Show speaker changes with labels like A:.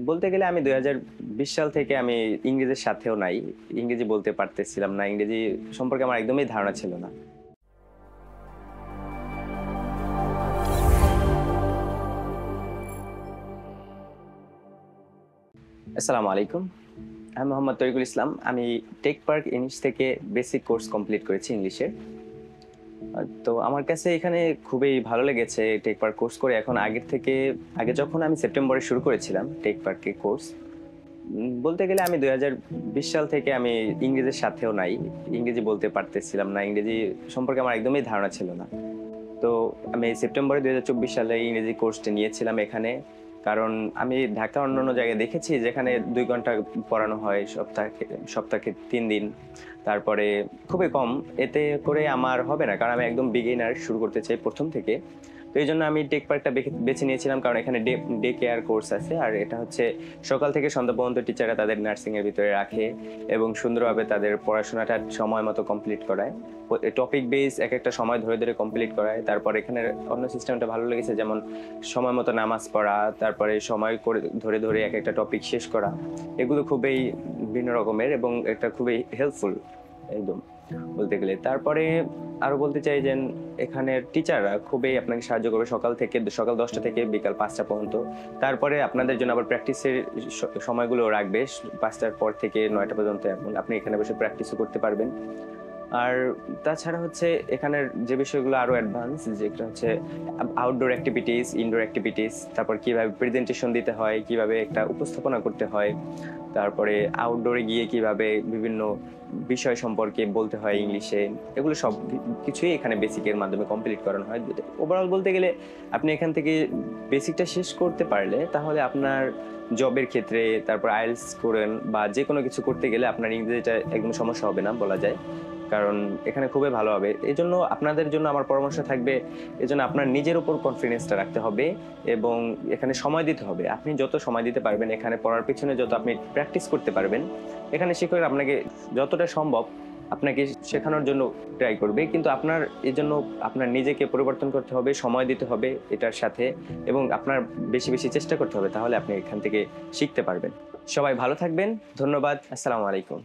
A: বলতে গেলে আমি 2020 সাল থেকে আমি ইংরেজির সাথেও নাই। ইংরেজি বলতে পারতেছিলাম না। ইংরেজি সম্পর্কে আমার একদমই ধারণা ছিল না। আসসালামু আলাইকুম। আমি মোহাম্মদ তরিকুল ইসলাম। আমি টেক পার্ক ইংলিশ থেকে বেসিক কোর্স কমপ্লিট করেছি ইংলিশের। তো আমার কাছে এখানে খুবই ভালো লেগেছে টেক পার্ক কোর্স করে। এখন আগে যখন আমি সেপ্টেম্বরে শুরু করেছিলাম টেক পার্কে কোর্স, বলতে গেলে আমি 2020 সাল থেকে আমি ইংরেজির সাথেও নাই। ইংরেজি বলতে পারতেছিলাম না। ইংরেজি সম্পর্কে আমার একদমই ধারণা ছিল না। তো আমি সেপ্টেম্বরে 2024 সালে ইংরেজি কোর্সটা নিয়েছিলাম এখানে। কারণ আমি ঢাকা অন্যান্য জায়গায় দেখেছি যেখানে 2 ঘন্টা পড়ানো হয় সপ্তাহে 3 দিন। তারপরে খুবই কম। এতে করে আমার হবে না, কারণ আমি একদম বিগিনার, শুরু করতে চাই প্রথম থেকে। তো এই জন্য আমি টেক পার্কটা বেছে নিয়েছিলাম, কারণ এখানে ডে ডে কেয়ার কোর্স আছে। আর এটা হচ্ছে সকাল থেকে সন্ধ্যা পর্যন্ত টিচাররা তাদের নার্সিং এর ভিতরে রাখে এবং সুন্দরভাবে তাদের পড়াশোনাটা সময় মতো কমপ্লিট করায়। টপিক বেস এক একটা সময় ধরে ধরে কমপ্লিট করায়। তারপর এখানে অন্য সিস্টেমটা ভালো লেগেছে, যেমন সময় মতো নামাজ পড়া, তারপরে সময় করে ধরে ধরে এক একটা টপিক শেষ করা। এগুলো খুবই ভিন্ন রকমের এবং এটা খুবই হেল্পফুল একদম বলতে গেলে। তারপরে আরো বলতে চাই যে এখানের টিচাররা খুবই আপনাকে সাহায্য করবে সকাল 10টা থেকে বিকাল 5টা পর্যন্ত। তারপরে আপনাদের জন্য আবার প্র্যাকটিসের সময়গুলো রাখবে 5টার পর থেকে 9টা পর্যন্ত। এমন আপনি এখানে বসে প্র্যাকটিসও করতে পারবেন। আর তাছাড়া হচ্ছে এখানের যে বিষয়গুলো আরো অ্যাডভান্স, যেটা হচ্ছে আউটডোর অ্যাক্টিভিটিস, ইনডোর অ্যাক্টিভিটিস, তারপর কিভাবে প্রেজেন্টেশন দিতে হয়, কিভাবে একটা উপস্থাপনা করতে হয়, তারপরে আউটডোরে গিয়ে কিভাবে বিভিন্ন বিষয় সম্পর্কে বলতে হয় ইংলিশে, এগুলো সব কিছুই এখানে বেসিকের মাধ্যমে কমপ্লিট করানো হয়। ওভারঅল বলতে গেলে আপনি এখান থেকে বেসিকটা শেষ করতে পারলে তাহলে আপনার জবের ক্ষেত্রে, তারপর আইএলটিএস করেন বা যে কোনো কিছু করতে গেলে আপনার ইংরেজিটা একদম সমস্যা হবে না বলা যায়, কারণ এখানে খুবই ভালো হবে। এই জন্য আপনাদের জন্য আমার পরামর্শ থাকবে, এই জন্য আপনার নিজের উপর কনফিডেন্সটা রাখতে হবে এবং এখানে সময় দিতে হবে। আপনি যত সময় দিতে পারবেন, এখানে পড়ার পিছনে যত আপনি প্র্যাকটিস করতে পারবেন, এখানে শিক্ষকরা আপনাকে যতটা সম্ভব আপনাকে শেখানোর জন্য ট্রাই করবে। কিন্তু আপনার এই জন্য আপনার নিজেকে পরিবর্তন করতে হবে, সময় দিতে হবে এটার সাথে, এবং আপনার বেশি বেশি চেষ্টা করতে হবে, তাহলে আপনি এখান থেকে শিখতে পারবেন। সবাই ভালো থাকবেন। ধন্যবাদ। আসসালামু আলাইকুম।